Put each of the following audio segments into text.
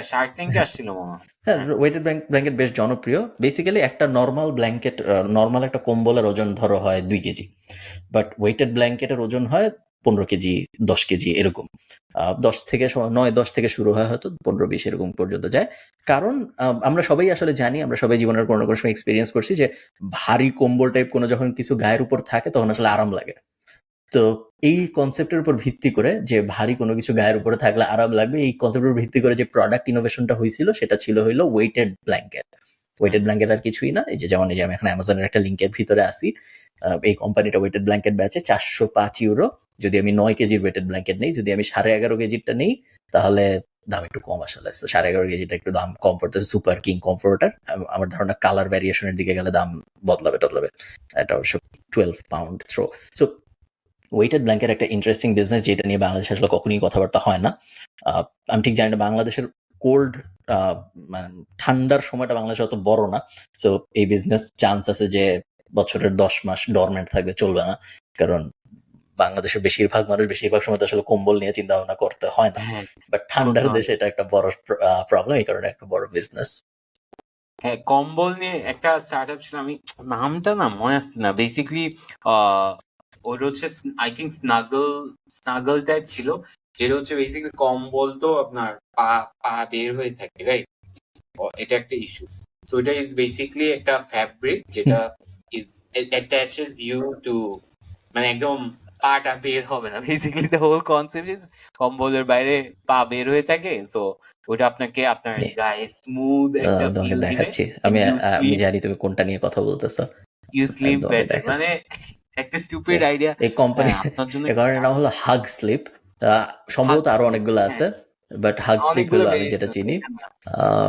Shark ট্যাঙ্কে আসছিল মামা। হ্যাঁ, ওয়েটেড ব্ল্যাঙ্কেট বেশ জনপ্রিয়। বেসিক্যালি একটা নর্মাল ব্ল্যাঙ্কেট, নর্মাল একটা কম্বলের ওজন ধরো হয় 2 কেজি, বাট ওয়েটেড ব্ল্যাঙ্কেটের ওজন হয় 15 কেজি, 10 কেজি এরকম। 10 থেকে শুরু হয়, হয়তো 15-20 এরকম পর্যন্ত যায়। কারণ আমরা সবাই আসলে জানি, আমরা সবাই জীবনের কোনো না কোনো সময় এক্সপিরিয়েন্স করছি যে ভারী কম্বল টাইপ কোনো যখন কিছু গায়ের উপর থাকে তখন আসলে আরাম লাগে। তো এই কনসেপ্টের উপর ভিত্তি করে যে ভারী কোনো কিছু গায়ের উপরে থাকলে আরাম লাগবে, এই কনসেপ্টের উপর ভিত্তি করে যে প্রোডাক্ট ইনোভেশনটা হয়েছিল সেটা ছিল হইলো ওয়েটেড ব্ল্যাঙ্কেট। ওয়েটেড ব্ল্যাঙ্কেট আর কিছুই না, এই যে যেমন এই যে আমি এখন অ্যামাজনের একটা লিঙ্কের ভিতরে আসি, এই কোম্পানিটা ওয়েটেড ব্ল্যাঙ্কেট বেচে 405 ইউরো। যদি আমি 9 কেজির ওয়েটেড ব্ল্যাঙ্কেট নেই, যদি আমি 11.5 কেজিরটা নেই, তাহলে দাম একটু কম আসলে। 11.5 কেজিটা একটু দাম কম পড়তেছে, সুপার কিং কমফোর্টার। আমার ধারণা কালার ভ্যারিয়েশনের দিকে গেলে দাম বদলাবে। এটা অবশ্য 12 pound throw. So weighted blanket একটা ইন্টারেস্টিং বিজনেস, যেটা নিয়ে বাংলাদেশে আসলে কখনোই কথাবার্তা হয় না। আমি ঠিক জানি না বাংলাদেশের কোল্ড, মানে ঠান্ডার সময়টা বাংলাদেশে অত বড় না। সো এই বিজনেস চান্স আছে যে বছরের 10 মাস ডরমেন্ট থাকবে, চলবে না। কারণ বাংলাদেশের বেশিরভাগ মানুষ বেশিরভাগ সময় তো আসলে কম্বল নিয়ে চিন্তা ভাবনা করতে হয় না, হ্যাঁ, বাট ঠান্ডার করতে হয়। দেশে এটা একটা বড় প্রবলেম, এই কারণে একটা বড় বিজনেস। হ্যাঁ, কম্বল নিয়ে একটা স্টার্টআপ ছিল, আমি নামটা না মনে আসছে না। বেসিক্যালি ওটা হচ্ছে আই থিঙ্ক স্নাগল টাইপ ছিল, যেটা হচ্ছে বেসিক্যালি কম্বল তো আপনার পা পা বের হয়ে থাকে, রাইট? এটা একটা ইস্যু। সো এটা ইজ বেসিক্যালি একটা ফ্যাব্রিক যেটা ইজ অ্যাটাচেস ইউ টু, মানে একদম পাটা বের হবে না। Basically the whole concept is কম্বলের বাইরে পা বের হয়ে থাকে। সো ওটা আপনাকে আপনার গায়ে স্মুথ একটা তোমাকে ফিল দিবে। দেখাচ্ছি আমি। ইউ আমি স্লিপ, জানি তুমি কোনটা নিয়ে কথা বলতেছো, ইউ স্লিপ তোমাকে বেটার। মানে দেখাচ্ছি। একটা স্টুপিড আইডিয়া। এই কোম্পানি, হ্যাঁ, আপনার জন্য এই কোম্পানির নাম হলো হাগ স্লিপ। সম্ভবত আরো অনেকগুলো হ্যাঁ, আছে, বাট হাগ স্লিপ অনেকগুলো হলো আমি যেটা ভেরিয়েশন চিনি।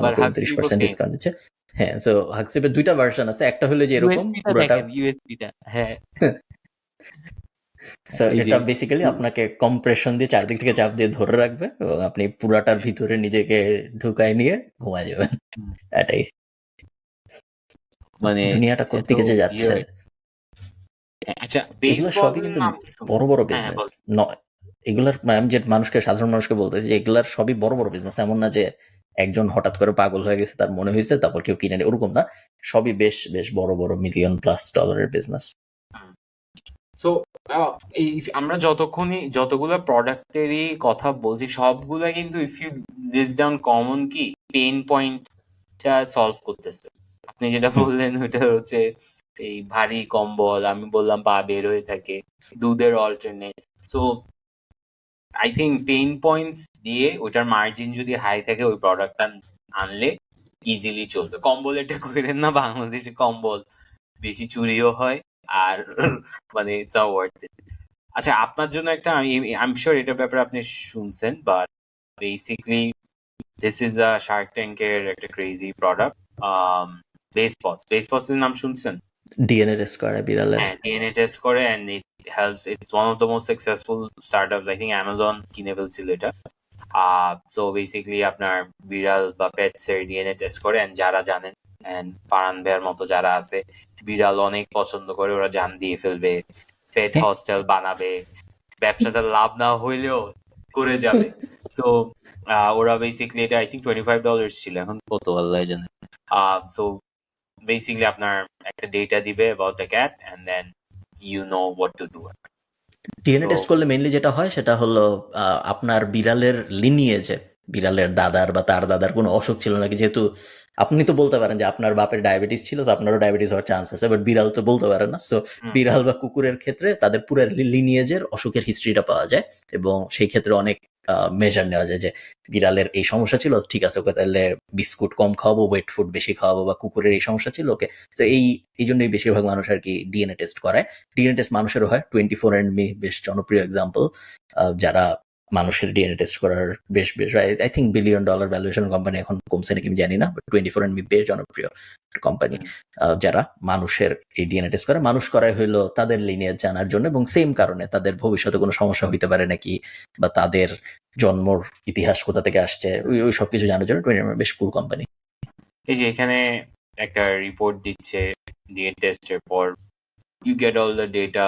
বাট হাগ স্লিপও 29% সেম। ডিসকাউন্ট দিচ্ছে। হ্যাঁ, সো হাগ স্লিপের 2টা ভার্সন আছে। একটা হলো যে এরকম ইউএসপি টা পুরোটা। দেখেন, ইউএসপি টা। হ্যাঁ, সো এই যে এটা বেসিক্যালি আপনাকে কম্প্রেশন দিয়ে চারদিক থেকে চাপ দিয়ে ধরে রাখবে এবং আপনি পুরাটার ভিতরে নিজেকে ঢুকায় নিয়ে ঘুমায় যাবেন। এটাই মানে দুনিয়াটা কোন এত দিকে যে যাচ্ছে। weird। আচ্ছা, এগুলো বেসবল সবই কিন্তু নাম বড় শুনছেন? বড় হ্যাঁ, হ্যাঁ, বিজনেস বল। নয়। এগুলার আমি যে সাধারণ মানুষকে বলতেছি যে এগুলার সবই বড় বড় বিজনেস। এমন না যে একজন হঠাৎ করে পাগল হয়ে গেছে, তার মনে হয়েছে তারপর কেউ কিনে নেয়, ওরকম না। সবই বেশ বেশ বড় বড় মিলিয়ন প্লাস ডলারের বিজনেস। সো এই আমরা যতগুলো প্রোডাক্টেরই কথা বলছি, সবগুলা কিন্তু if you list down common কি পেইন পয়েন্টটা সলভ করতেছে। আপনি যেটা বললেন ওইটা হচ্ছে এই ভারী কম্বল, আমি বললাম পা বের হয়ে থাকে, দুধের alternate. So I think pain points দিয়ে ওইটার মার্জিন যদি হাই থাকে, ওই প্রোডাক্টটা আনলে ইজিলি চলবে। কম্বল এটা করেন না, বাংলাদেশে কম্বল বেশি চুরিও হয়, আর মানে ইটস নট ওয়ার্থ ইট। আচ্ছা, আপনার জন্য একটা, আই এম শিওর এটার ব্যাপারে আপনি শুনছেন, but basically this is a Shark ট্যাঙ্কের একটা ক্রেজি প্রোডাক্ট। বেসপস এর নাম শুনছেন? ডিএনএ টেস্ট করে বিড়ালের। হ্যাঁ, ডিএনএ টেস্ট করে and it helps, it's one of the most successful startups. I think Amazon কিনে ফেলছিল এটা। সো বেসিক্যালি আপনার বিড়াল বা পেটস এর ডিএনএ টেস্ট করে, এন্ড যারা জানেন এন্ড পারান বেয়ার মতো যারা আছে, বিড়াল অনেক পছন্দ করে, ওরা জান দিয়ে ফেলবে, পেট হস্টেল বানাবে, ব্যবসাটা লাভ না হইলেও করে যাবে। তো ওরা বেসিক্যালি এটা আই থিঙ্ক $25 ছিল, এখন কত আল্লাহ জানে। সো বেসিক্যালি আপনার একটা ডেটা দিবে about the cat and then you know what to do. DNA test করলে মেইনলি যেটা হয় সেটা হলো আপনার বিড়ালের লিনিয়েজে, বিড়ালের দাদার বা তার দাদার কোনো অসুখ ছিল নাকি। যেহেতু আপনি তো বলতে পারেন যে আপনার বাপের ডায়াবেটিস ছিল, তো আপনারও ডায়াবেটিস হওয়ার চান্স আছে, বাট বিড়াল তো বলতে পারে না। সো বিড়াল বা কুকুরের ক্ষেত্রে তাদের পুরো লিনিয়েজের অসুখের হিস্ট্রিটা পাওয়া যায়, এবং সেই ক্ষেত্রে অনেক মেজার নেওয়া যায় যে বিড়ালের এই সমস্যা ছিল, ঠিক আছে ওকে তাহলে বিস্কুট কম খাওয়াবো, ওয়েট ফুড বেশি খাওয়াবো, বা কুকুরের এই সমস্যা ছিল ওকে। তো এই জন্যই বেশিরভাগ মানুষ আর কি ডিএনএ টেস্ট করায়। ডিএনএ টেস্ট মানুষেরও হয়। 24andMe বেশ জনপ্রিয় এক্সাম্পল, যারা মানুষের ডিএনএ টেস্ট করার বেশ বেশ I think $1 billion valuation company, এখন কমছে নাকি আমি জানি না, বাট 24andMe বেশ জনপ্রিয় কোম্পানি, যারা মানুষের এই ডিএনএ টেস্ট করে। মানুষ করাই হইলো তাদের লিনিয়েজ জানার জন্য, এবং সেম কারণে তাদের ভবিষ্যতে কোনো সমস্যা হইতে পারে নাকি, বা তাদের জন্মর ইতিহাস কোথা থেকে আসছে, ওই সবকিছু জানার জন্য 24andMe বেশ কুল কোম্পানি। এই যে এখানে একটা রিপোর্ট দিচ্ছে ডিএনএ টেস্টের পর, you get all the data,